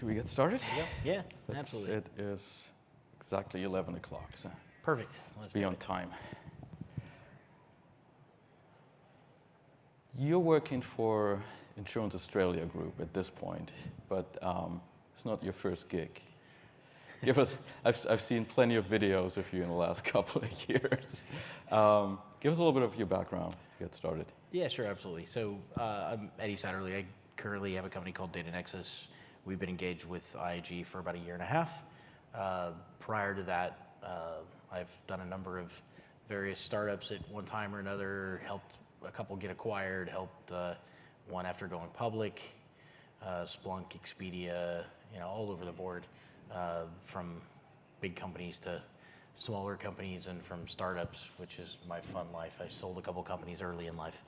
Should we get started? Yep. Yeah, absolutely. It is exactly 11 o'clock, so Perfect. let's be on time. You're working for Insurance Australia Group at this point, but it's not your first gig. I've seen plenty of videos of you in the last couple of years. Give us a little bit of your background to get started. Yeah, sure, absolutely. So I'm Eddie Satterley. I currently have a company called Data Nexus. We've been engaged with IAG for about a year and a half. Prior to that, I've done a number of various startups at one time or another, helped a couple get acquired, helped one after going public, Splunk, Expedia, all over the board, from big companies to smaller companies and from startups, which is my fun life. I sold a couple companies early in life,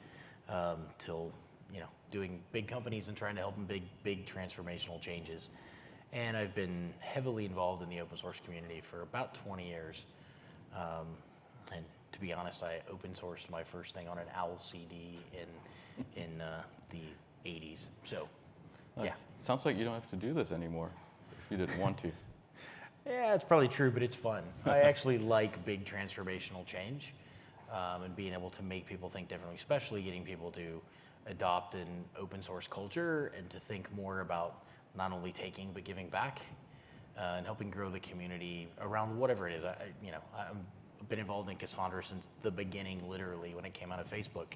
till doing big companies and trying to help them big transformational changes. And I've been heavily involved in the open source community for about 20 years. And to be honest, I open sourced my first thing on an OWL CD in the 80s. So, nice. Yeah. Sounds like you don't have to do this anymore if you didn't want to. Yeah, it's probably true, but it's fun. I actually like big transformational change, and being able to make people think differently, especially getting people to adopt an open source culture and to think more about not only taking but giving back, and helping grow the community around whatever it is. I've been involved in Cassandra since the beginning, literally when it came out of Facebook,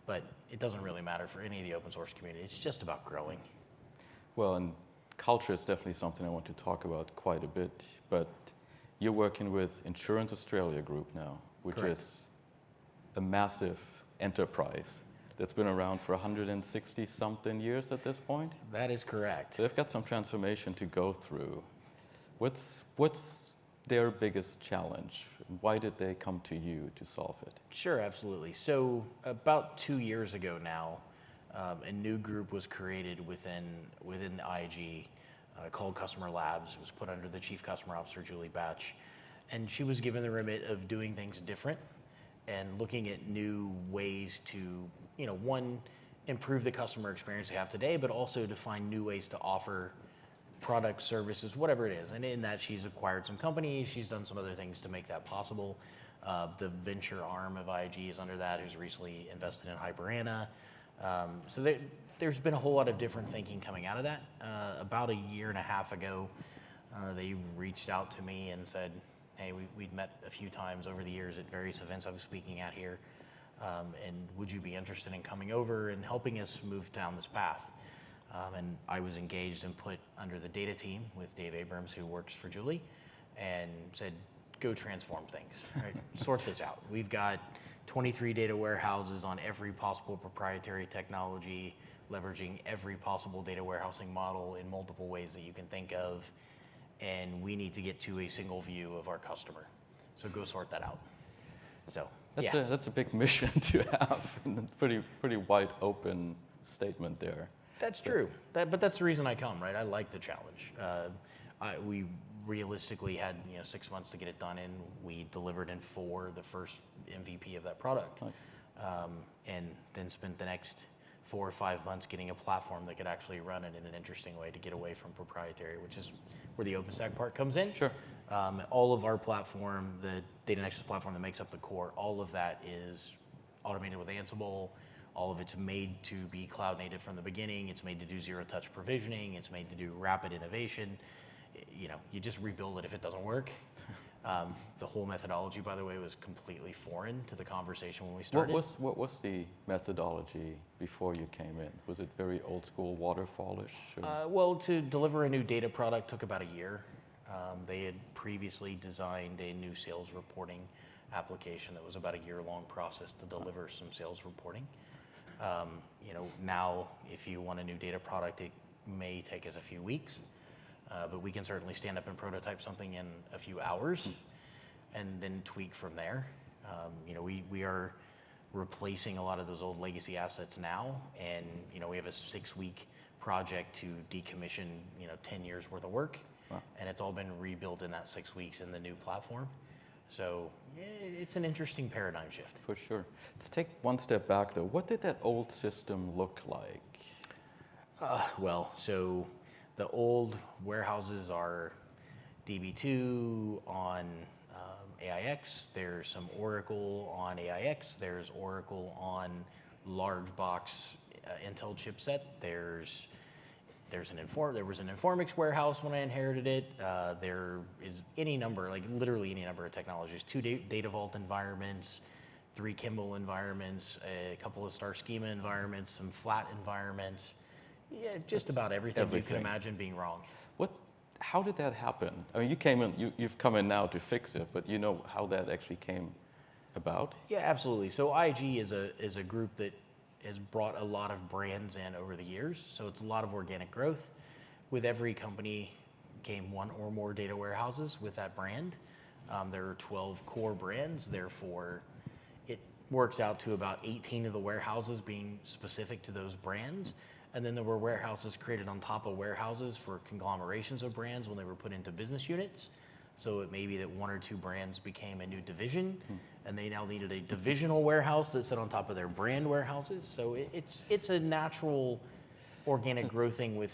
but it doesn't really matter for any of the open source community. It's just about growing. Well, and culture is definitely something I want to talk about quite a bit, but you're working with Insurance Australia Group now, which Correct. is a massive enterprise that's been around for 160 something years at this point. That is correct. So they've got some transformation to go through. What's their biggest challenge? Why did they come to you to solve it? Sure, absolutely. So about 2 years ago now, a new group was created within IAG called Customer Labs. It was put under the Chief Customer Officer, Julie Batch, and she was given the remit of doing things different and looking at new ways to, one, improve the customer experience they have today, but also to find new ways to offer products, services, whatever it is. And in that, she's acquired some companies, she's done some other things to make that possible. The venture arm of IAG is under that, who's recently invested in Hyperana. So there's been a whole lot of different thinking coming out of that. About a year and a half ago, they reached out to me and said, hey, we'd met a few times over the years at various events I was speaking at here, and would you be interested in coming over and helping us move down this path? And I was engaged and put under the data team with Dave Abrams, who works for Julie, and said, go transform things, right? Sort this out. We've got 23 data warehouses on every possible proprietary technology, leveraging every possible data warehousing model in multiple ways that you can think of, and we need to get to a single view of our customer. So go sort that out. So that's a big mission to have, and pretty wide open statement there. That's true, but that's the reason I come, right? I like the challenge. We realistically had 6 months to get it done in. We delivered in 4, the first MVP of that product. Nice. And then spent the next 4 or 5 months getting a platform that could actually run it in an interesting way to get away from proprietary, which is where the OpenStack part comes in. Sure. All of our platform, the Data Nexus platform that makes up the core, all of that is automated with Ansible. All of it's made to be cloud native from the beginning. It's made to do zero touch provisioning. It's made to do rapid innovation. You just rebuild it if it doesn't work. The whole methodology, by the way, was completely foreign to the conversation when we started. What was the methodology before you came in? Was it very old school waterfallish? Well, to deliver a new data product took about a year. They had previously designed a new sales reporting application that was about a year-long process to deliver some sales reporting. Now, if you want a new data product, it may take us a few weeks. But we can certainly stand up and prototype something in a few hours and then tweak from there. We are replacing a lot of those old legacy assets now, and we have a 6-week project to decommission 10 years worth of work. Wow. And it's all been rebuilt in that 6 weeks in the new platform. So it's an interesting paradigm shift. For sure. Let's take one step back though. What did that old system look like? So the old warehouses are DB2 on AIX. There's some Oracle on AIX. There's Oracle on large box Intel chipset. There was an Informix warehouse when I inherited it. There is any number, like literally any number of technologies. 2 Data Vault environments, 3 Kimball environments, a couple of Star Schema environments, some flat environments. Yeah, just about everything you can imagine being wrong. How did that happen? I mean, you've come in now to fix it, but you know how that actually came about? Yeah, absolutely. So IAG is a group that has brought a lot of brands in over the years. So it's a lot of organic growth. With every company came 1 or more data warehouses with that brand. There are 12 core brands, therefore it works out to about 18 of the warehouses being specific to those brands. And then there were warehouses created on top of warehouses for conglomerations of brands when they were put into business units. So it may be that 1 or 2 brands became a new division, and they now needed a divisional warehouse that sat on top of their brand warehouses. So it's a natural organic growth thing with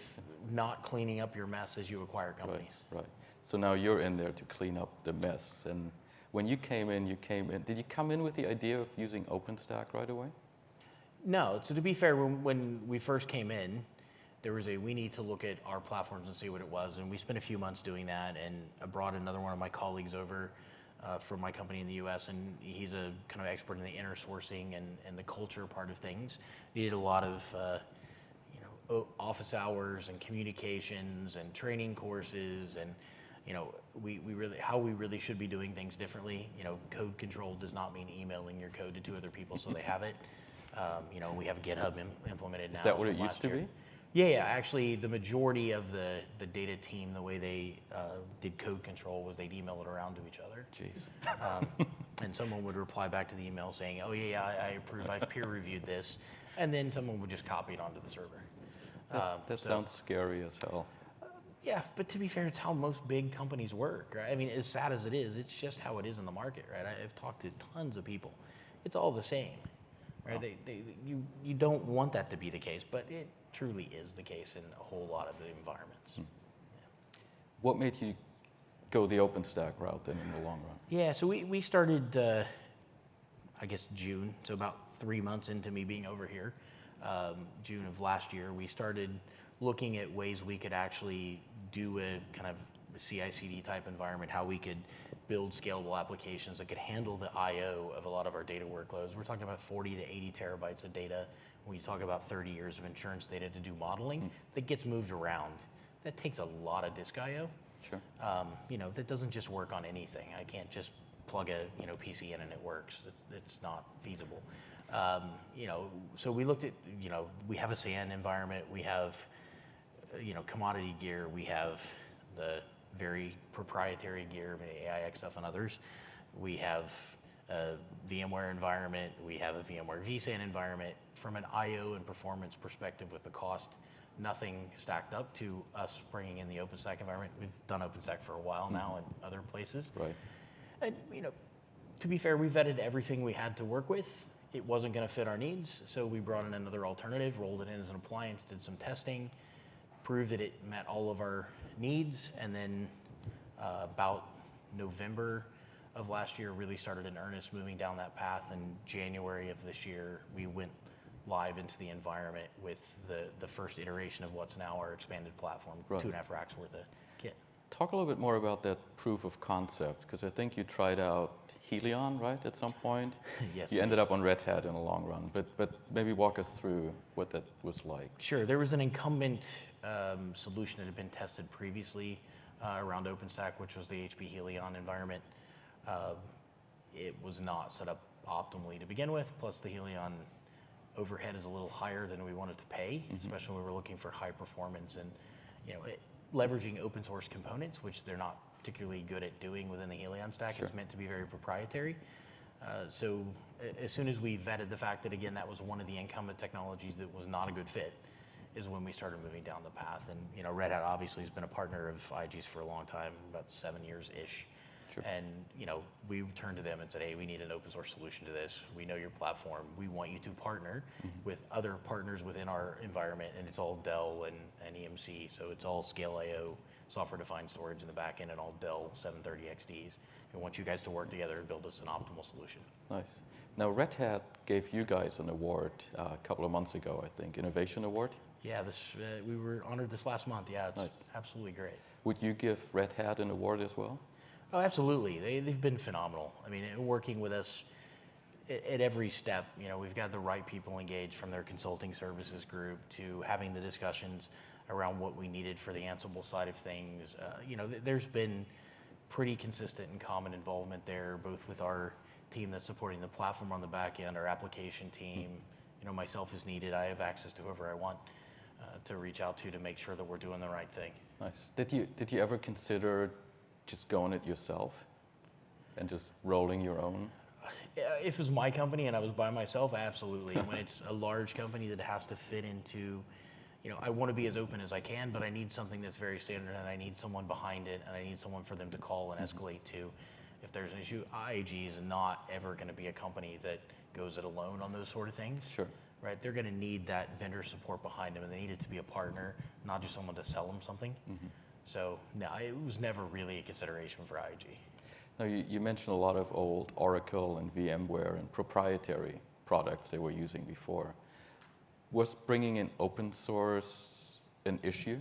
not cleaning up your mess as you acquire companies. Right. So now you're in there to clean up the mess. And when you came in, did you come in with the idea of using OpenStack right away? No, so to be fair, when we first came in, there was we need to look at our platforms and see what it was, and we spent a few months doing that, and I brought another one of my colleagues over from my company in the US, and he's a kind of expert in the inner sourcing and the culture part of things. Needed a lot of office hours and communications and training courses, and how we really should be doing things differently. Code control does not mean emailing your code to 2 other people so they have it. We have GitHub implemented now. Is that what it used to be? Yeah. Actually, the majority of the data team, the way they did code control was they'd email it around to each other. Jeez. And someone would reply back to the email saying, "Oh yeah, I approve. I've peer reviewed this," and then someone would just copy it onto the server. That sounds scary as hell. Yeah, but to be fair, it's how most big companies work, right? I mean, as sad as it is, it's just how it is in the market, right? I've talked to tons of people. It's all the same. Right? Oh. You don't want that to be the case, but it truly is the case in a whole lot of the environments. Yeah. What made you go the OpenStack route then in the long run? Yeah, so we started, I guess, June, so about 3 months into me being over here, June of last year, we started looking at ways we could actually do a kind of CI/CD type environment, how we could build scalable applications that could handle the I/O of a lot of our data workloads. We're talking about 40 to 80 terabytes of data. When you talk about 30 years of insurance data to do modeling, that gets moved around. That takes a lot of disk I/O. Sure. That doesn't just work on anything. I can't just plug a PC in and it works. It's not feasible. So we looked at, we have a SAN environment. We have, commodity gear. We have the very proprietary gear, the AIX stuff and others. We have a VMware environment. We have a VMware vSAN environment. From an I/O and performance perspective with the cost, nothing stacked up to us bringing in the OpenStack environment. We've done OpenStack for a while now in other places. Right. And, to be fair, we vetted everything we had to work with. It wasn't going to fit our needs, so we brought in another alternative, rolled it in as an appliance, did some testing, proved that it met all of our needs, and then about November of last year really started in earnest moving down that path. In January of this year, we went live into the environment with the first iteration of what's now our expanded platform, right. 2.5 racks worth of kit. Talk a little bit more about that proof of concept, because I think you tried out Helion, right, at some point? Yes. You ended up on Red Hat in the long run, but maybe walk us through what that was like. Sure. There was an incumbent solution that had been tested previously around OpenStack, which was the HP Helion environment. It was not set up optimally to begin with, plus the Helion overhead is a little higher than we wanted to pay, especially when we were looking for high performance and leveraging open source components, which they're not particularly good at doing within the Helion stack. Sure. It's meant to be very proprietary. So as soon as we vetted the fact that, again, that was one of the incumbent technologies that was not a good fit, is when we started moving down the path. And Red Hat obviously has been a partner of IAG's for a long time, about 7 years-ish. Sure. And we turned to them and said, hey, we need an open source solution to this. We know your platform. We want you to partner with other partners within our environment, and it's all Dell and EMC. So it's all Scale.io software-defined storage in the back end and all Dell 730 XDs. We want you guys to work together and build us an optimal solution. Nice. Now, Red Hat gave you guys an award a couple of months ago, I think, Innovation Award. Yeah, we were honored this last month. Yeah, it's Nice. absolutely great. Would you give Red Hat an award as well? Oh, absolutely. They've been phenomenal. I mean, working with us at every step, we've got the right people engaged, from their consulting services group to having the discussions around what we needed for the Ansible side of things. There's been pretty consistent and common involvement there, both with our team that's supporting the platform on the back end, our application team. Myself as needed. I have access to whoever I want to reach out to make sure that we're doing the right thing. Nice. Did you ever consider just going it yourself and just rolling your own? If it was my company and I was by myself, absolutely. When it's a large company that has to fit into, I want to be as open as I can, but I need something that's very standard, and I need someone behind it, and I need someone for them to call and escalate to if there's an issue. IAG is not ever going to be a company that goes it alone on those sort of things. Sure. Right? They're going to need that vendor support behind them, and they need it to be a partner, not just someone to sell them something. So no, it was never really a consideration for IAG. Now, you mentioned a lot of old Oracle and VMware and proprietary products they were using before. Was bringing in open source an issue?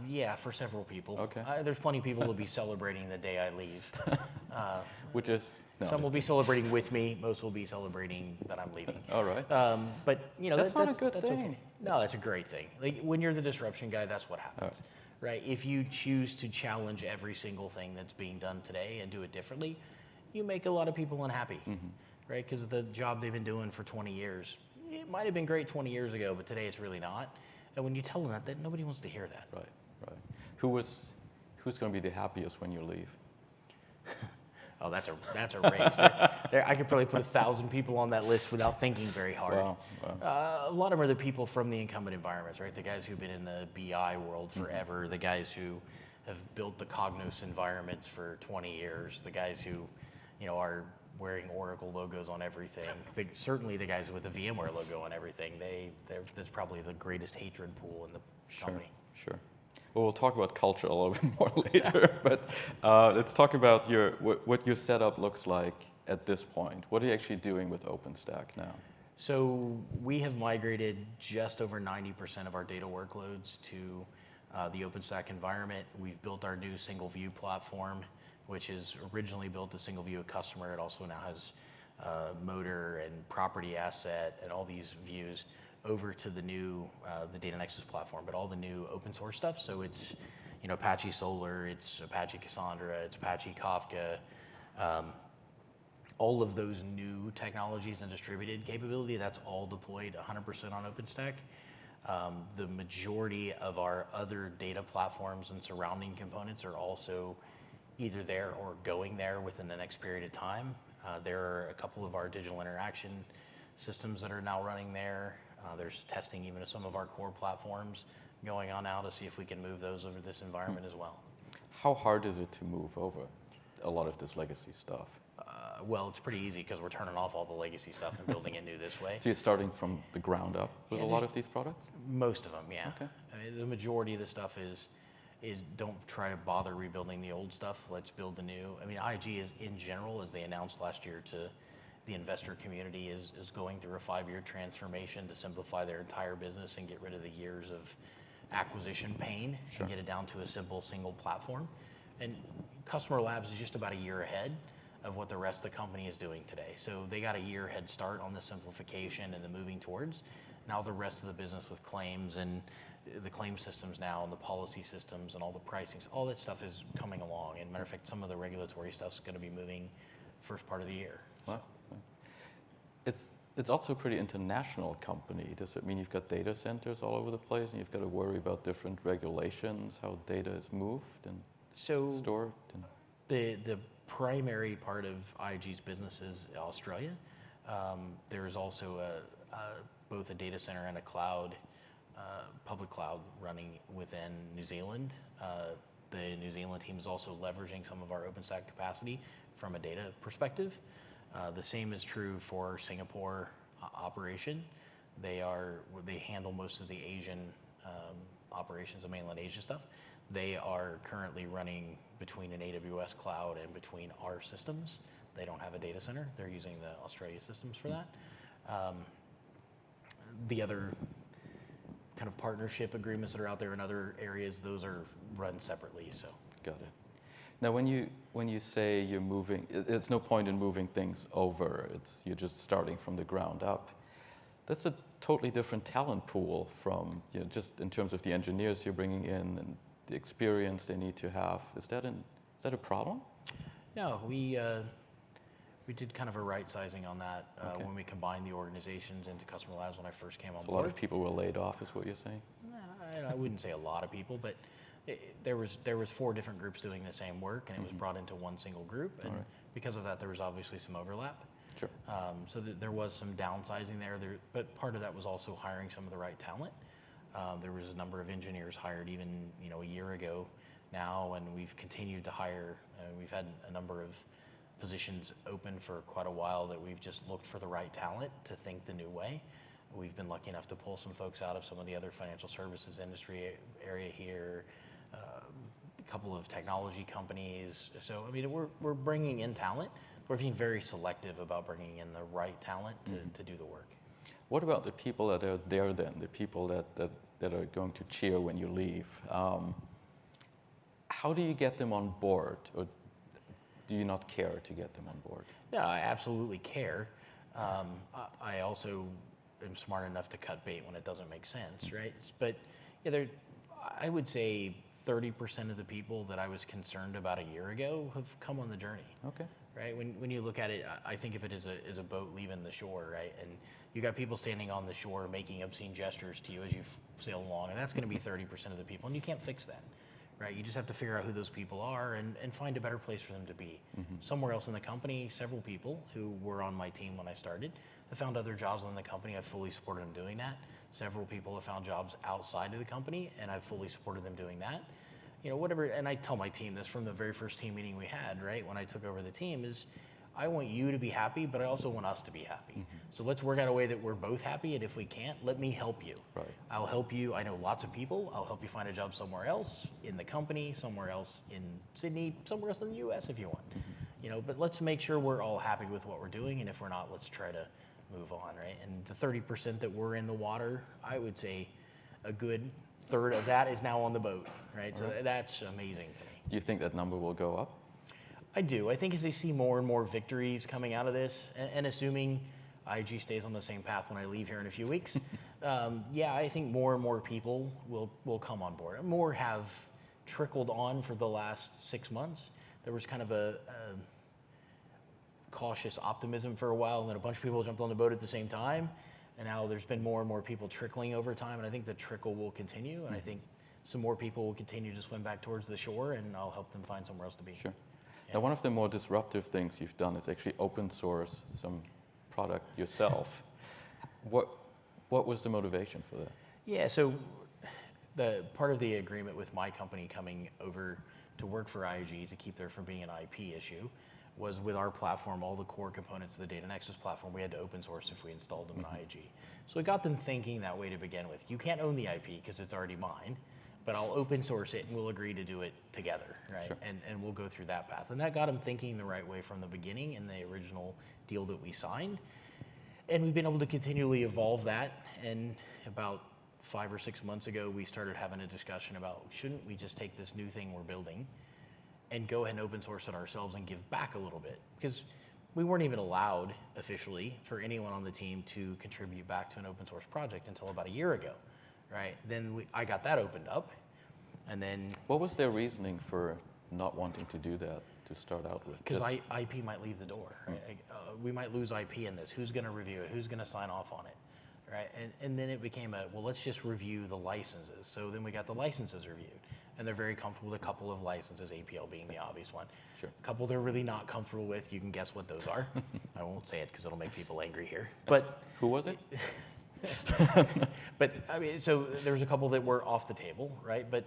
Yeah, for several people. Okay. There's plenty of people who will be celebrating the day I leave. Which is? No, Some will be celebrating with me. Most will be celebrating that I'm leaving. All right. But that's not a good that's thing. Okay. No, that's a great thing. Like, when you're the disruption guy, that's what happens, right? If you choose to challenge every single thing that's being done today and do it differently, you make a lot of people unhappy, right? Because the job they've been doing for 20 years, it might have been great 20 years ago, but today it's really not. And when you tell them that nobody wants to hear that. Right. Who's going to be the happiest when you leave? Oh, that's a race. I could probably put 1,000 people on that list without thinking very hard. Wow. A lot of them are the people from the incumbent environments, right? The guys who've been in the BI world forever, the guys who have built the Cognos environments for 20 years, the guys who, are wearing Oracle logos on everything. Certainly the guys with the VMware logo on everything. That's probably the greatest hatred pool in the company. Sure. Well, we'll talk about culture a little bit more later, but let's talk about what your setup looks like at this point. What are you actually doing with OpenStack now? So we have migrated just over 90% of our data workloads to the OpenStack environment. We've built our new single view platform, which is originally built a single view of customer. It also now has motor and property asset and all these views over to the new the Data Nexus platform, but all the new open source stuff. So it's Apache Solar, it's Apache Cassandra, it's Apache Kafka. All of those new technologies and distributed capability, that's all deployed 100% on OpenStack. The majority of our other data platforms and surrounding components are also either there or going there within the next period of time. There are a couple of our digital interaction systems that are now running there. There's testing even of some of our core platforms going on now to see if we can move those over this environment as well. How hard is it to move over a lot of this legacy stuff? Well, it's pretty easy because we're turning off all the legacy stuff and building it new this way. So you're starting from the ground up with a lot of these products? Most of them, yeah. Okay. I mean, the majority of the stuff is don't try to bother rebuilding the old stuff. Let's build the new. I mean, IAG is, in general, as they announced last year to the investor community, is going through a 5-year transformation to simplify their entire business and get rid of the years of acquisition pain and get it down to a simple single platform. And Customer Labs is just about a year ahead of what the rest of the company is doing today. So they got a year head start on the simplification and the moving towards. Now the rest of the business with claims and the claim systems now and the policy systems and all the pricing, all that stuff is coming along. And matter of fact, some of the regulatory stuff is going to be moving first part of the year. Wow. It's also a pretty international company. Does it mean you've got data centers all over the place and you've got to worry about different regulations, how data is moved and stored? And the primary part of IAG's business is Australia. There is also both a data center and a cloud, public cloud running within New Zealand. the New Zealand team is also leveraging some of our OpenStack capacity from a data perspective. The same is true for Singapore operation. They handle most of the Asian operations, the mainland Asia stuff. They are currently running between an AWS cloud and between our systems. They don't have a data center. They're using the Australia systems for that. The other kind of partnership agreements that are out there in other areas, those are run separately. So Got it. Now, when you say you're moving, it's no point in moving things over. You're just starting from the ground up. That's a totally different talent pool from just in terms of the engineers you're bringing in and the experience they need to have. Is that a problem? no, we did kind of a right sizing on that Okay. when we combined the organizations into Customer Labs when I first came on So a board. lot of people were laid off, is what you're saying? I wouldn't say a lot of people, but there was 4 different groups doing the same work, and it was brought into one single group. And Alright. because of that, there was obviously some overlap. Sure. So there was some downsizing there, but part of that was also hiring some of the right talent. There was a number of engineers hired even a year ago now, and we've continued to hire. We've had a number of positions open for quite a while that we've just looked for the right talent to think the new way. We've been lucky enough to pull some folks out of some of the other financial services industry area here, a couple of technology companies. So I mean, we're bringing in talent. We're being very selective about bringing in the right talent to do the work. What about the people that are there then, the people that are going to cheer when you leave? How do you get them on board, or do you not care to get them on board? Yeah, I absolutely care. I also am smart enough to cut bait when it doesn't make sense, right? But yeah, I would say 30% of the people that I was concerned about a year ago have come on the journey. Okay. Right? When you look at it, I think of it as a boat leaving the shore, right? And you got people standing on the shore making obscene gestures to you as you sail along, and that's going to be 30% of the people, and you can't fix that, right? You just have to figure out who those people are and find a better place for them to be. Somewhere else in the company, several people who were on my team when I started have found other jobs in the company. I've fully supported them doing that. Several people have found jobs outside of the company, and I've fully supported them doing that. Whatever, and I tell my team this from the very first team meeting we had, right, when I took over the team, is I want you to be happy, but I also want us to be happy. So let's work out a way that we're both happy, and if we can't, let me help you. Right. I'll help you. I know lots of people. I'll help you find a job somewhere else in the company, somewhere else in Sydney, somewhere else in the US if you want. But let's make sure we're all happy with what we're doing, and if we're not, let's try to move on, right? And the 30% that were in the water, I would say a good third of that is now on the boat, right? So that's amazing to me. Do you think that number will go up? I do. I think as they see more and more victories coming out of this, and assuming IAG stays on the same path when I leave here in a few weeks, I think more and more people will come on board. More have trickled on for the last 6 months. There was kind of a cautious optimism for a while, and then a bunch of people jumped on the boat at the same time. And now there's been more and more people trickling over time, and I think the trickle will continue, and I think some more people will continue to swim back towards the shore, and I'll help them find somewhere else to be. Sure. Now, one of the more disruptive things you've done is actually open source some product yourself. What was the motivation for that? Yeah, so the part of the agreement with my company coming over to work for IAG to keep there from being an IP issue was with our platform, all the core components of the Data Nexus platform, we had to open source if we installed them in IAG. So it got them thinking that way to begin with. You can't own the IP because it's already mine, but I'll open source it and we'll agree to do it together, right? Sure. And we'll go through that path. And that got them thinking the right way from the beginning in the original deal that we signed. And we've been able to continually evolve that. And about 5 or 6 months ago, we started having a discussion about, shouldn't we just take this new thing we're building and go ahead and open source it ourselves and give back a little bit? Because we weren't even allowed officially for anyone on the team to contribute back to an open source project until about a year ago, right? Then I got that opened up, and then... What was their reasoning for not wanting to do that to start out with? Because IP might leave the door, right? We might lose IP in this. Who's going to review it? Who's going to sign off on it, right? And then it became let's just review the licenses. So then we got the licenses reviewed. And they're very comfortable with a couple of licenses, APL being the obvious one. Sure. A couple they're really not comfortable with. You can guess what those are. I won't say it because it'll make people angry here. But Who was it? but I mean, so there was a couple that were off the table, right? But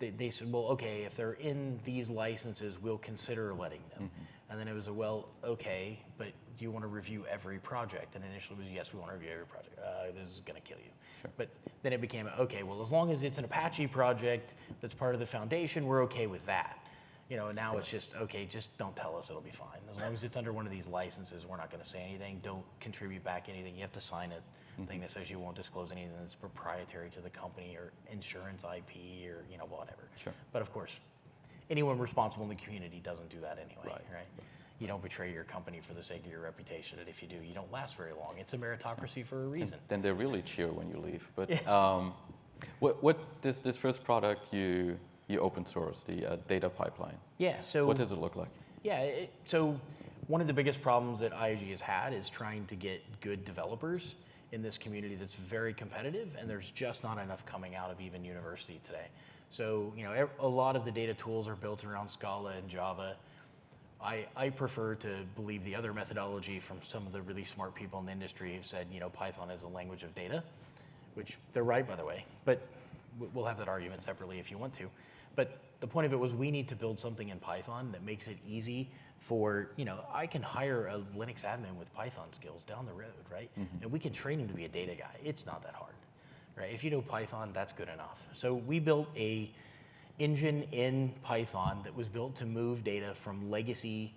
they said, well, okay, if they're in these licenses, we'll consider letting them. And then it was, well, okay, but do you want to review every project? And initially it was, yes, we want to review every project. This is going to kill you. Sure. But then it became, okay, well, as long as it's an Apache project that's part of the foundation, we're okay with that. Now it's just, okay, just don't tell us, it'll be fine. As long as it's under one of these licenses, we're not going to say anything. Don't contribute back anything. You have to sign a thing that says you won't disclose anything that's proprietary to the company or insurance IP or, whatever. Sure. But of course, anyone responsible in the community doesn't do that anyway, right? You don't betray your company for the sake of your reputation, and if you do, you don't last very long. It's a meritocracy for a reason. And then they really cheer when you leave. But this first product you open source, the data pipeline. Yeah. So what does it look like? Yeah. So one of the biggest problems that IAG has had is trying to get good developers in this community that's very competitive, and there's just not enough coming out of even university today. So a lot of the data tools are built around Scala and Java. I prefer to believe the other methodology from some of the really smart people in the industry who said, Python is a language of data, which they're right, by the way, but we'll have that argument separately if you want to. But the point of it was we need to build something in Python that makes it easy for, I can hire a Linux admin with Python skills down the road, right? And we can train him to be a data guy. It's not that hard, right? If you know Python, that's good enough. So we built a engine in Python that was built to move data from legacy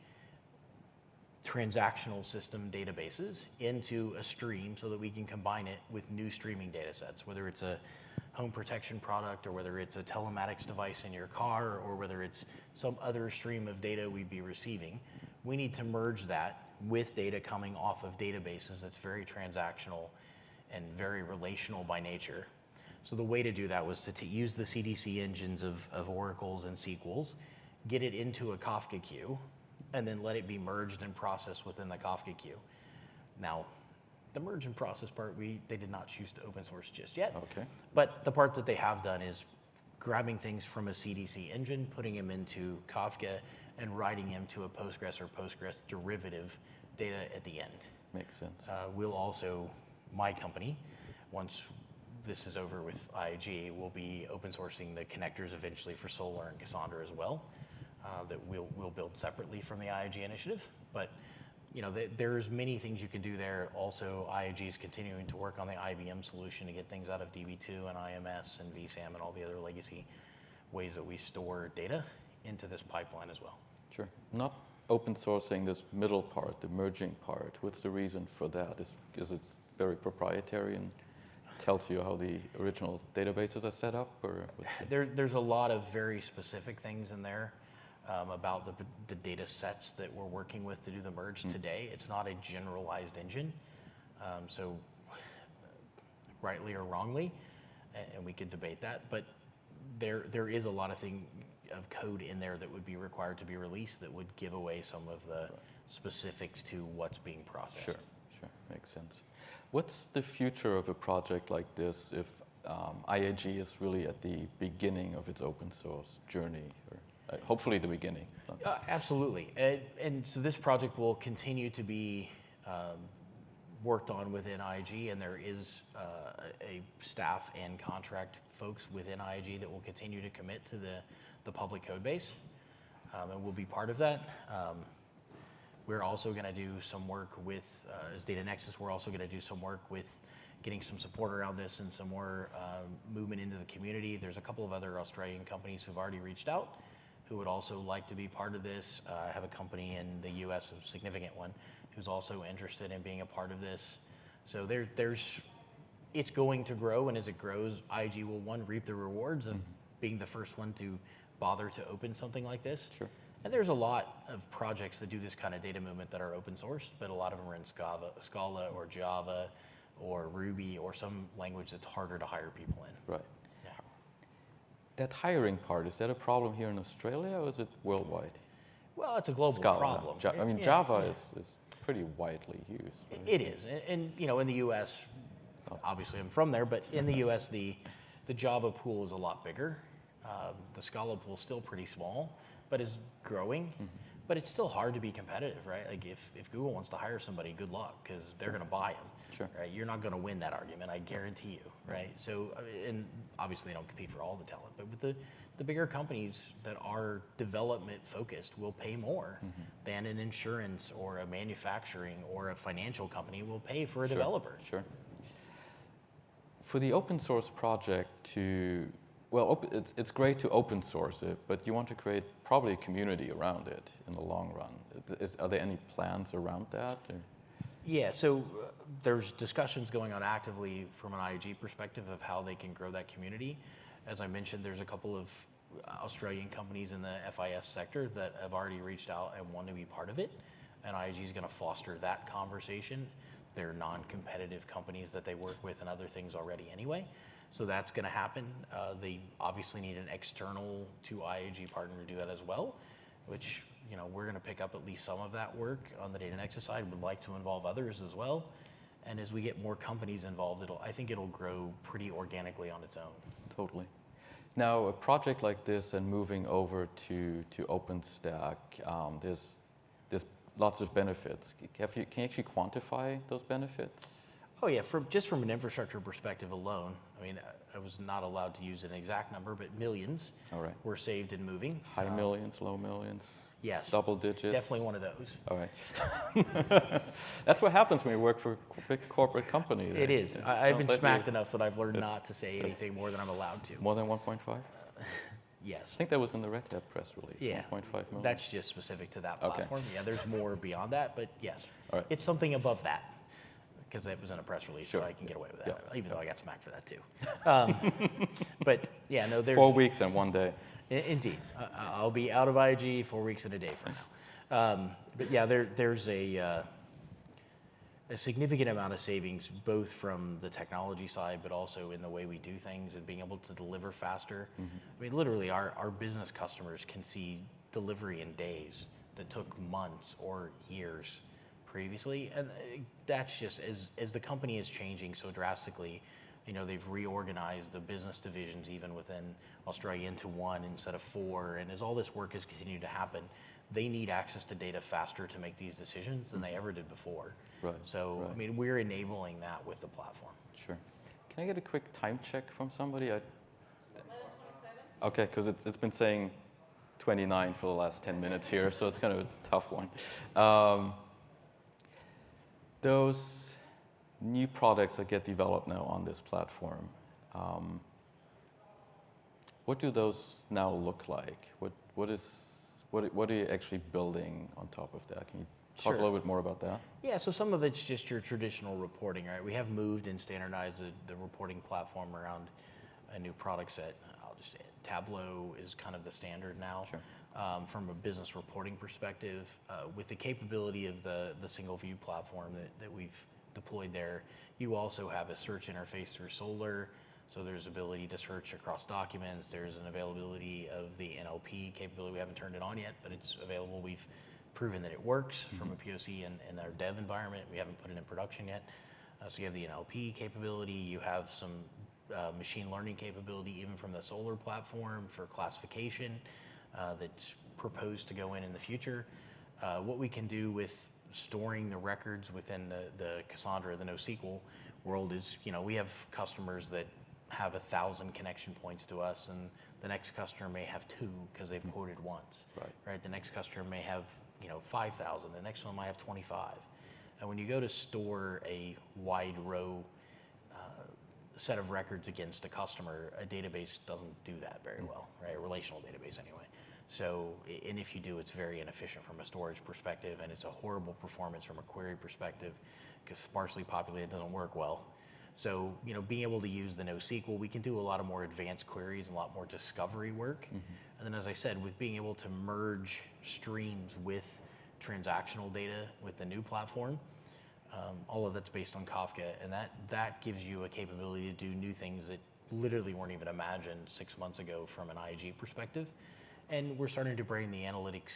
transactional system databases into a stream so that we can combine it with new streaming data sets, whether it's a home protection product or whether it's a telematics device in your car or whether it's some other stream of data we'd be receiving. We need to merge that with data coming off of databases that's very transactional and very relational by nature. So the way to do that was to use the CDC engines of Oracles and SQLs, get it into a Kafka queue, and then let it be merged and processed within the Kafka queue. Now, the merge and process part, they did not choose to open source just yet. Okay. But the part that they have done is grabbing things from a CDC engine, putting them into Kafka, and writing them to a Postgres or Postgres derivative data at the end. Makes sense. We'll also, my company, once this is over with IAG, will be open sourcing the connectors eventually for Solar and Cassandra as well, that we'll build separately from the IAG initiative. But there's many things you can do there. Also, IAG is continuing to work on the IBM solution to get things out of DB2 and IMS and vSAM and all the other legacy ways that we store data into this pipeline as well. Sure. Not open sourcing this middle part, the merging part. What's the reason for that? Is because it's very proprietary and tells you how the original databases are set up, or there's a lot of very specific things in there about the data sets that we're working with to do the merge today. It's not a generalized engine, so rightly or wrongly, and we could debate that, but there is a lot of code in there that would be required to be released that would give away some of the specifics to what's being processed. Sure, makes sense. What's the future of a project like this if IAG is really at the beginning of its open source journey, or hopefully the beginning? Absolutely, and so this project will continue to be worked on within IAG, and there is a staff and contract folks within IAG that will continue to commit to the public code base, and we'll be part of that. We're also going to do some work with, as Data Nexus, we're also going to do some work with getting some support around this and some more movement into the community. There's a couple of other Australian companies who've already reached out who would also like to be part of this. I have a company in the US, a significant one, who's also interested in being a part of this. So it's going to grow, and as it grows, IAG will, one, reap the rewards of being the first one to bother to open something like this. Sure. And there's a lot of projects that do this kind of data movement that are open source, but a lot of them are in Scala or Java or Ruby or some language that's harder to hire people in. Right. Yeah. That hiring part, is that a problem here in Australia, or is it worldwide? Well, it's a global Scala, problem. Java is pretty widely used. Right? It is, and in the U.S., obviously I'm from there, but in the U.S. the Java pool is a lot bigger. The Scala pool is still pretty small, but is growing. But it's still hard to be competitive, right? Like if Google wants to hire somebody, good luck, because they're going to buy them. Sure. Right? You're not going to win that argument, I guarantee you, right? So, and obviously they don't compete for all the talent, but with the bigger companies that are development focused will pay more than an insurance or a manufacturing or a financial company will pay for a developer. Sure. For the open source project it's great to open source it, but you want to create probably a community around it in the long run. Are there any plans around that? Or? Yeah, so there's discussions going on actively from an IAG perspective of how they can grow that community. As I mentioned, there's a couple of Australian companies in the FIS sector that have already reached out and want to be part of it, and IAG is going to foster that conversation. They're non-competitive companies that they work with and other things already anyway, so that's going to happen. They obviously need an external to IAG partner to do that as well, which we're going to pick up at least some of that work on the data nexus side. Would like to involve others as well, and as we get more companies involved, I think it'll grow pretty organically on its own. Totally. Now, a project like this and moving over to OpenStack, there's lots of benefits. Can you actually quantify those benefits? Oh yeah, just from an infrastructure perspective alone, I mean, I was not allowed to use an exact number, but millions were saved in moving. High millions, low millions? Yes. Double digits? Definitely one of those. All right. That's what happens when you work for a big corporate company. It is. I've been smacked enough that I've learned not to say anything more than I'm allowed to. More than 1.5? Yes. I think that was in the Red Hat press release, yeah. 1.5 million. That's just specific to that platform. Yeah, there's more beyond that, but yes. All right. It's something above that, because it was in a press release, Sure. so I can get away with that, even though I got smacked for that too. But yeah, no, there's... 4 weeks and 1 day. Indeed. I'll be out of IAG 4 weeks and a day from now. But yeah, there's a significant amount of savings, both from the technology side, but also in the way we do things and being able to deliver faster. I mean, literally, our business customers can see delivery in days that took months or years previously. And that's just, as the company is changing so drastically, they've reorganized the business divisions even within Australia into 1 instead of 4. And as all this work has continued to happen, they need access to data faster to make these decisions than they ever did before. Right. So, I mean, we're enabling that with the platform. Sure. Can I get a quick time check from somebody? Okay, because it's been saying 29 for the last 10 minutes here, so it's kind of a tough one. Those new products that get developed now on this platform, what do those now look like? What are you actually building on top of that? Can you talk a little bit more about that? Yeah, so some of it's just your traditional reporting, right? We have moved and standardized the reporting platform around a new product set. I'll just say it. Tableau is kind of the standard now. Sure. From a business reporting perspective, with the capability of the single view platform that we've deployed there, you also have a search interface through Solar. So there's ability to search across documents. There's an availability of the NLP capability. We haven't turned it on yet, but it's available. We've proven that it works from a POC in our dev environment. We haven't put it in production yet. So you have the NLP capability. You have some machine learning capability even from the Solar platform for classification that's proposed to go in the future. What we can do with storing the records within the Cassandra, the NoSQL world is, we have customers that have 1,000 connection points to us, and the next customer may have 2 because they've quoted once. Right. The next customer may have 5,000. The next one might have 25. And when you go to store a wide row set of records against a customer, a database doesn't do that very well, right? A relational database anyway. So, and if you do, it's very inefficient from a storage perspective, and it's a horrible performance from a query perspective because sparsely populated doesn't work well. So, being able to use the NoSQL, we can do a lot of more advanced queries and a lot more discovery work. And then, as I said, with being able to merge streams with transactional data with the new platform, all of that's based on Kafka, and that gives you a capability to do new things that literally weren't even imagined 6 months ago from an IAG perspective. And we're starting to bring the analytics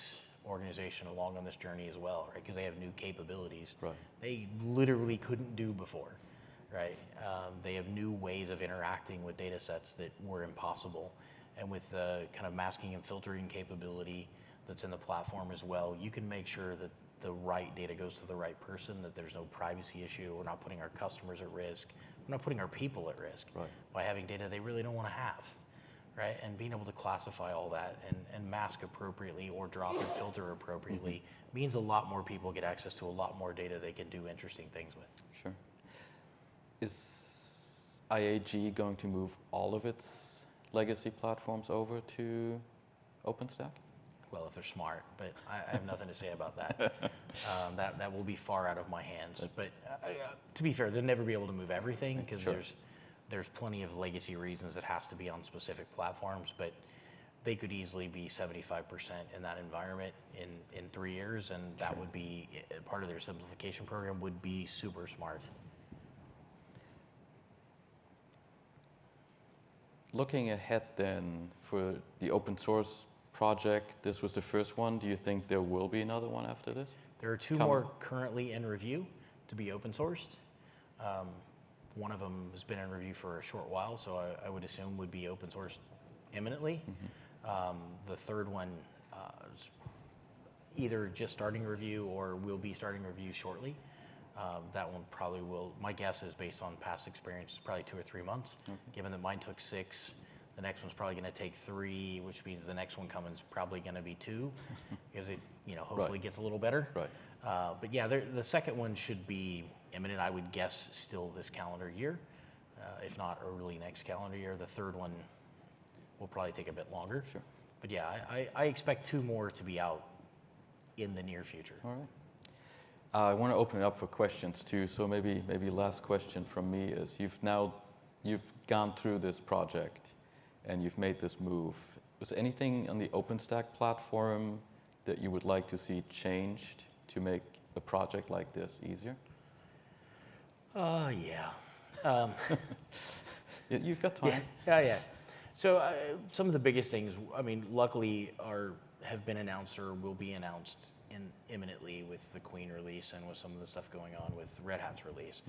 organization along on this journey as well, right? Because they have new capabilities they literally couldn't do before, right? They have new ways of interacting with data sets that were impossible. And with the kind of masking and filtering capability that's in the platform as well, you can make sure that the right data goes to the right person, that there's no privacy issue. We're not putting our customers at risk. We're not putting our people at risk by having data they really don't want to have. right? And being able to classify all that and mask appropriately or drop and filter appropriately means a lot more people get access to a lot more data they can do interesting things with. Sure. Is IAG going to move all of its legacy platforms over to OpenStack? Well, if they're smart, but I have nothing to say about that. That will be far out of my hands. But to be fair, they'll never be able to move everything because Sure. there's plenty of legacy reasons it has to be on specific platforms. But they could easily be 75% in that environment in 3 years, and that would be part of their simplification program. Would be super smart. Looking ahead then for the open source project, this was the first one. Do you think there will be another one after this? There are two more currently in review to be open sourced. One of them has been in review for a short while, so I would assume would be open sourced imminently. The third one is either just starting review or will be starting review shortly. That one probably will, my guess is based on past experience, is probably 2 or 3 months. Given that mine took 6, the next one's probably going to take 3, which means the next one coming is probably going to be 2, because it, hopefully gets a little better. Right. But yeah, the second one should be imminent. I would guess still this calendar year, if not early next calendar year. The third one will probably take a bit longer. Sure. But yeah, I expect 2 more to be out in the near future. All right. I want to open it up for questions too. So maybe last question from me is you've gone through this project and you've made this move. Was anything on the OpenStack platform that you would like to see changed to make a project like this easier? Yeah. You've got time. Yeah. So some of the biggest things, luckily have been announced or will be announced imminently with the Queen release and with some of the stuff going on with Red Hat's release.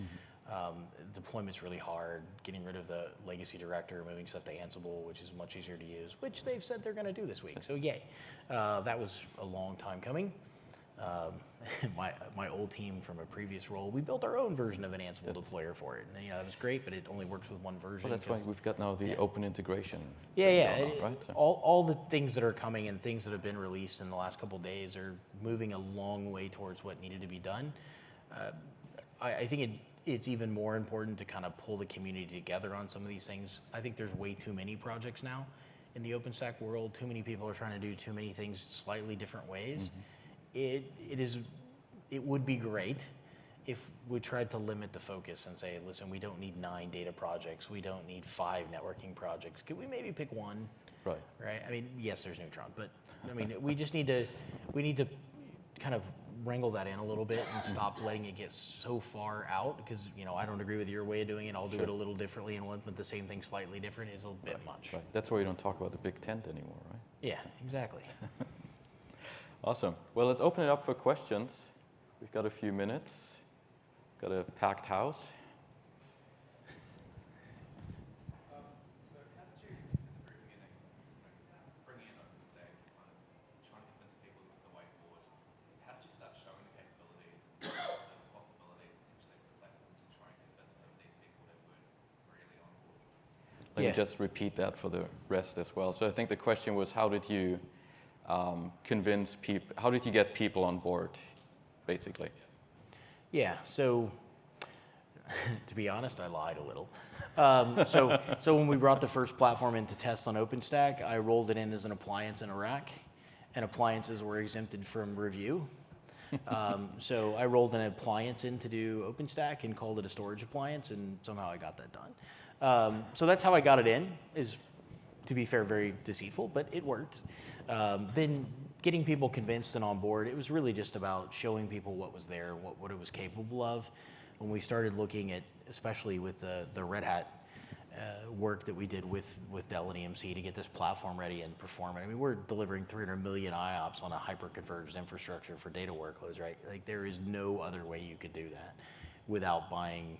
Deployment's really hard. Getting rid of the legacy director, moving stuff to Ansible, which is much easier to use, which they've said they're going to do this week. So yay. That was a long time coming. My old team from a previous role, we built our own version of an Ansible deployer for it. And, that was great, but it only works with one version. Well, that's right. We've got now the open integration. Yeah. Going on, right? So. All the things that are coming and things that have been released in the last couple of days are moving a long way towards what needed to be done. I think it's even more important to kind of pull the community together on some of these things. I think there's way too many projects now in the OpenStack world. Too many people are trying to do too many things slightly different ways. It would be great if we tried to limit the focus and say, listen, we don't need 9 data projects. We don't need 5 networking projects. Could we maybe pick 1? Right. Yes, there's Neutron, but we need to kind of wrangle that in a little bit and stop letting it get so far out, because I don't agree with your way of doing it. I'll do it a little differently, and one with the same thing slightly different is a bit much. Right. That's why you don't talk about the big tent anymore, right? Yeah, exactly. Awesome. Well, let's open it up for questions. We've got a few minutes. Got a packed house. So how did you, at the very beginning, bring in OpenStack, kind of trying to convince people this is the way forward? How did you start showing the capabilities and the possibilities, essentially, of the platform to try and convince some of these people that weren't really on board? Let me just repeat that for the rest as well. So I think the question was, how did you convince people, how did you get people on board, basically? Yeah, so to be honest, I lied a little. So when we brought the first platform into test on OpenStack, I rolled it in as an appliance in a rack, and appliances were exempted from review. So I rolled an appliance in to do OpenStack and called it a storage appliance, and somehow I got that done. So that's how I got it in, is, to be fair, very deceitful, but it worked. Then getting people convinced and on board, it was really just about showing people what was there, what it was capable of. When we started looking at, especially with the Red Hat work that we did with Dell and EMC to get this platform ready and perform it. We're delivering 300 million IOPS on a hyper-converged infrastructure for data workloads, right? Like, there is no other way you could do that without buying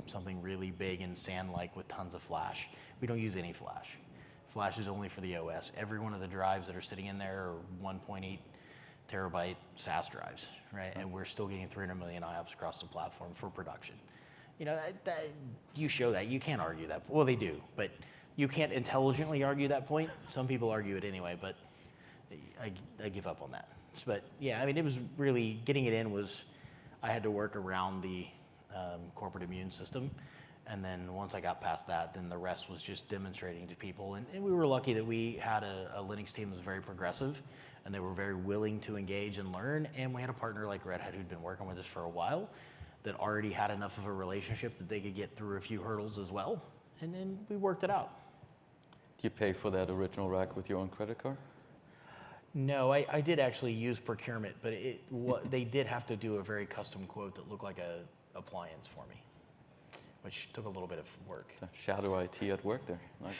something really big and SAN-like with tons of flash. We don't use any flash. Flash is only for the OS. Every one of the drives that are sitting in there are 1.8 terabyte SAS drives, right? And we're still getting 300 million IOPS across the platform for production. You show that, you can't argue that. Well, they do, but You can't intelligently argue that point. Some people argue it anyway, but I give up on that. But yeah, I mean, it was really, getting it in was, I had to work around the corporate immune system. And then once I got past that, then the rest was just demonstrating to people. And we were lucky that we had a Linux team that was very progressive, and they were very willing to engage and learn. And we had a partner like Red Hat who'd been working with us for a while that already had enough of a relationship that they could get through a few hurdles as well. And then we worked it out. Do you pay for that original rack with your own credit card? No, I did actually use procurement, but they did have to do a very custom quote that looked like a appliance for me, which took a little bit of work. So shadow IT at work there. Nice.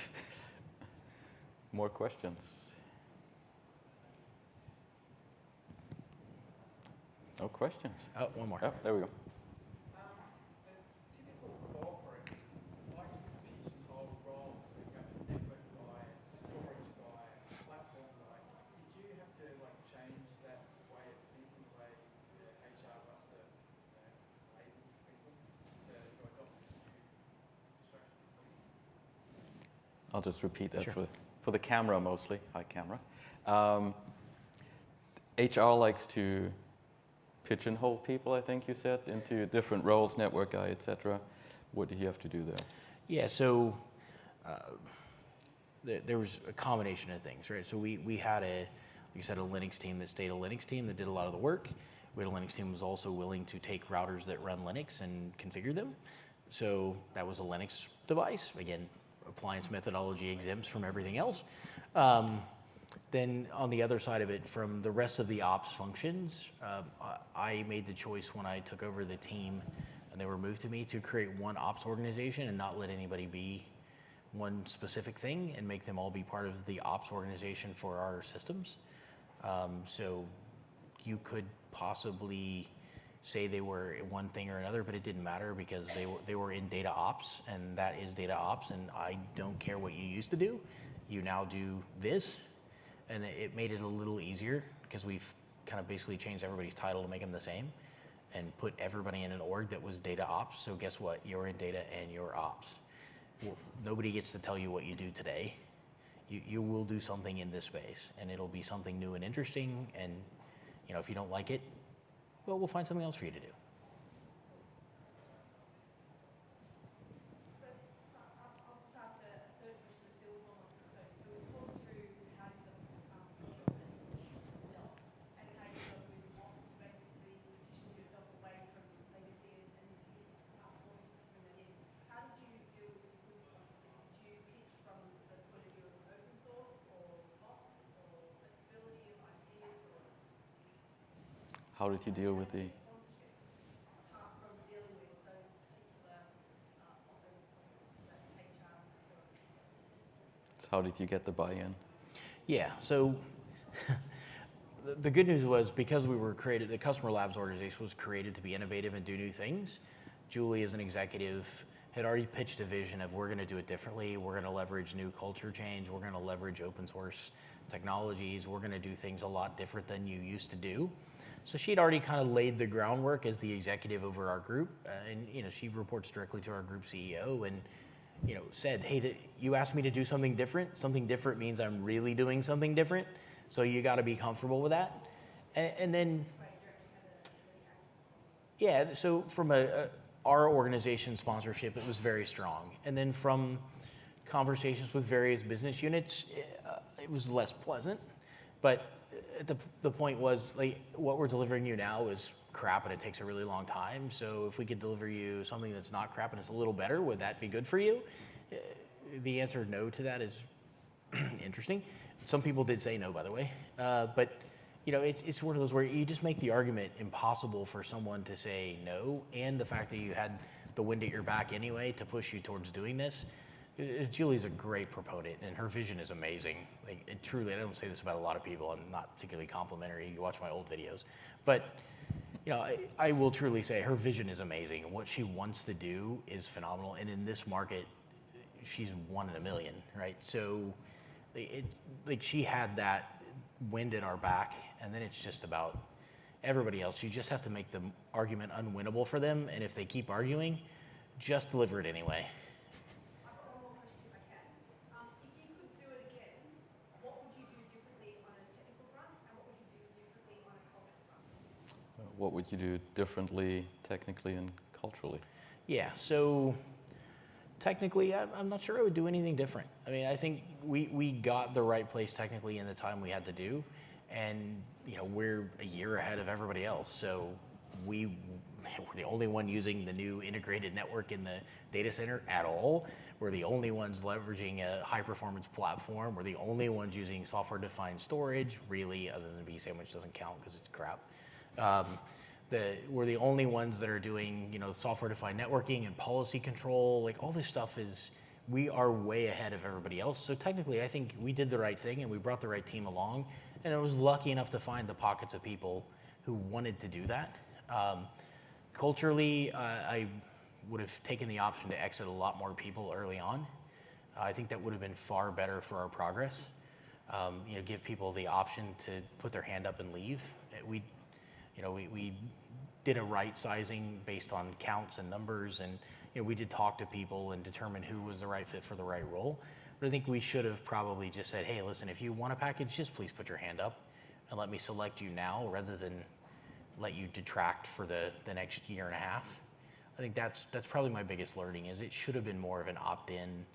More questions? No questions. Oh, one more. Oh, there we go. Typical corporate likes to pigeonhole roles. You've got network guy, storage guy, platform guy. Did you have to change that way of thinking, the way the HR wants to label people to adopt this new structure? I'll just repeat that Sure. for the camera mostly. Hi, camera. HR likes to pigeonhole people, I think you said, into different roles, network guy, etc. What do you have to do there? Yeah, so there was a combination of things, right? So we had like you said, a Linux team that stayed a Linux team that did a lot of the work. We had a Linux team that was also willing to take routers that run Linux and configure them. So that was a Linux device. Again, appliance methodology exempts from everything else. Then on the other side of it, from the rest of the ops functions, I made the choice when I took over the team and they were moved to me to create one ops organization and not let anybody be one specific thing and make them all be part of the ops organization for our systems. So you could possibly say they were one thing or another, but it didn't matter because they were in data ops, and that is data ops, and I don't care what you used to do. You now do this. And it made it a little easier because we've kind of basically changed everybody's title to make them the same and put everybody in an org that was data ops. So guess what? You're in data and you're ops. Well, nobody gets to tell you what you do today. You will do something in this space, and it'll be something new and interesting. And if you don't like it, well, we'll find something else for you to do. How did you deal with the? How did you get the buy-in? Yeah, so the good news was because we were created, the Customer Labs organization was created to be innovative and do new things. Julie, as an executive, had already pitched a vision of we're going to do it differently. We're going to leverage new culture change. We're going to leverage open source technologies. We're going to do things a lot different than you used to do. So she'd already kind of laid the groundwork as the executive over our group, and she reports directly to our group CEO, and said, hey, you asked me to do something different. Something different means I'm really doing something different. So you got to be comfortable with that. And then, yeah. So from our organization sponsorship, it was very strong. And then from conversations with various business units, it was less pleasant, but the point was, what we're delivering you now is crap and it takes a really long time. So if we could deliver you something that's not crap and it's a little better, would that be good for you? The answer no to that is interesting. Some people did say no, by the way. But it's one of those where you just make the argument impossible for someone to say no, and the fact that you had the wind at your back anyway to push you towards doing this. Julie's a great proponent, and her vision is amazing. Truly, I don't say this about a lot of people. I'm not particularly complimentary. You watch my old videos. But, I will truly say her vision is amazing. What she wants to do is phenomenal. And in this market, she's one in a million, right? So, she had that wind at our back, and then it's just about everybody else. You just have to make the argument unwinnable for them. And if they keep arguing, just deliver it anyway. what would you do differently, technically and culturally? Yeah, so technically, I'm not sure I would do anything different. I mean, I think we got the right place technically in the time we had to do, and we're a year ahead of everybody else. So we're the only one using the new integrated network in the data center at all. We're the only ones leveraging a high-performance platform. We're the only ones using software-defined storage, really, other than vSAN, which doesn't count because it's crap. We're the only ones that are doing, software-defined networking and policy control. Like all this stuff we are way ahead of everybody else. So technically, I think we did the right thing and we brought the right team along. And I was lucky enough to find the pockets of people who wanted to do that. Culturally, I would have taken the option to exit a lot more people early on. I think that would have been far better for our progress. Give people the option to put their hand up and leave. We did a right sizing based on counts and numbers, and we did talk to people and determine who was the right fit for the right role. But I think we should have probably just said, hey, listen, if you want a package, just please put your hand up and let me select you now rather than let you detract for the next year and a half. I think that's probably my biggest learning is it should have been more of an opt-in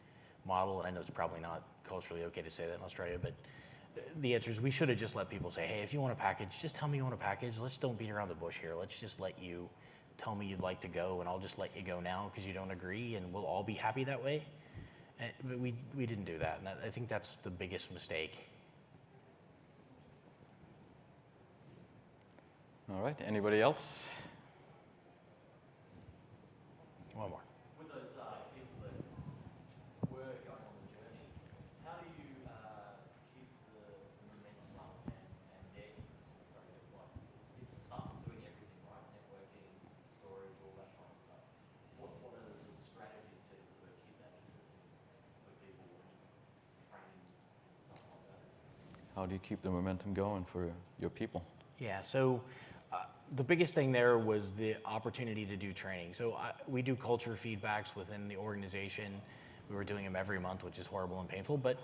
model. And I know it's probably not culturally okay to say that in Australia, but the answer is we should have just let people say, hey, if you want a package, just tell me you want a package. Let's don't beat around the bush here. Let's just let you tell me you'd like to go, and I'll just let you go now because you don't agree, and we'll all be happy that way. But we didn't do that, and I think that's the biggest mistake. All right, anybody else? One more. With those people that were going on the journey, how do you keep the momentum up and their interest in the project? Like, it's tough doing everything, right? Networking, storage, all that kind of stuff. What are the strategies to sort of keep that interest for people and training and stuff like that? How do you keep the momentum going for your people? Yeah, so the biggest thing there was the opportunity to do training. So we do culture feedbacks within the organization. We were doing them every month, which is horrible and painful, but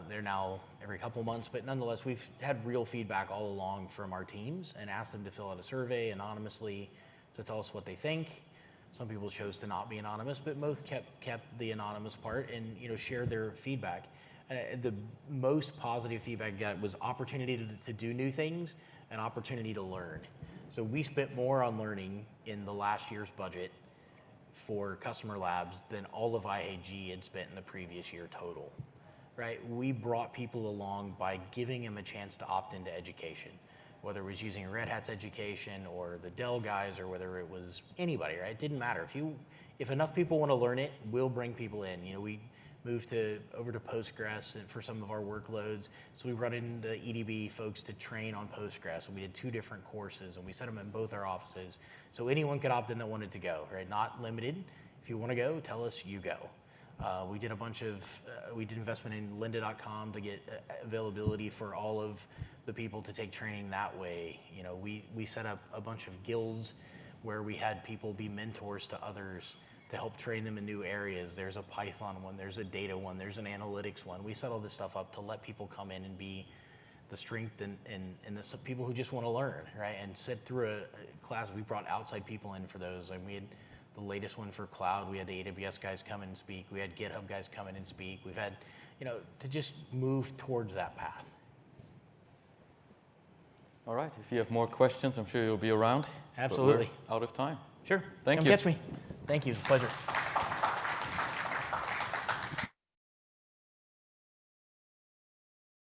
they're now every couple months. But nonetheless, we've had real feedback all along from our teams and asked them to fill out a survey anonymously to tell us what they think. Some people chose to not be anonymous, but most kept the anonymous part and shared their feedback. And the most positive feedback I got was opportunity to do new things and opportunity to learn. So we spent more on learning in the last year's budget for customer labs than all of IAG had spent in the previous year total, right? We brought people along by giving them a chance to opt into education, whether it was using Red Hat's education or the Dell guys or whether it was anybody, right? It didn't matter. If enough people want to learn it, we'll bring people in. We moved over to Postgres for some of our workloads. So we brought in the EDB folks to train on Postgres. And we did 2 different courses and we set them in both our offices. So anyone could opt in that wanted to go, right? Not limited. If you want to go, tell us, you go. We did we did investment in lynda.com to get availability for all of the people to take training that way. We set up a bunch of guilds where we had people be mentors to others to help train them in new areas. There's a Python one, there's a data one, there's an analytics one. We set all this stuff up to let people come in and be the strength and the people who just want to learn, right? And sit through a class. We brought outside people in for those. And we had the latest one for cloud. We had the AWS guys come in and speak. We had GitHub guys come in and speak. We've had, to just move towards that path. All right, if you have more questions, I'm sure you'll be around. Absolutely. But we're out of time. Sure. Thank Come you. catch me. Thank you. It's a pleasure.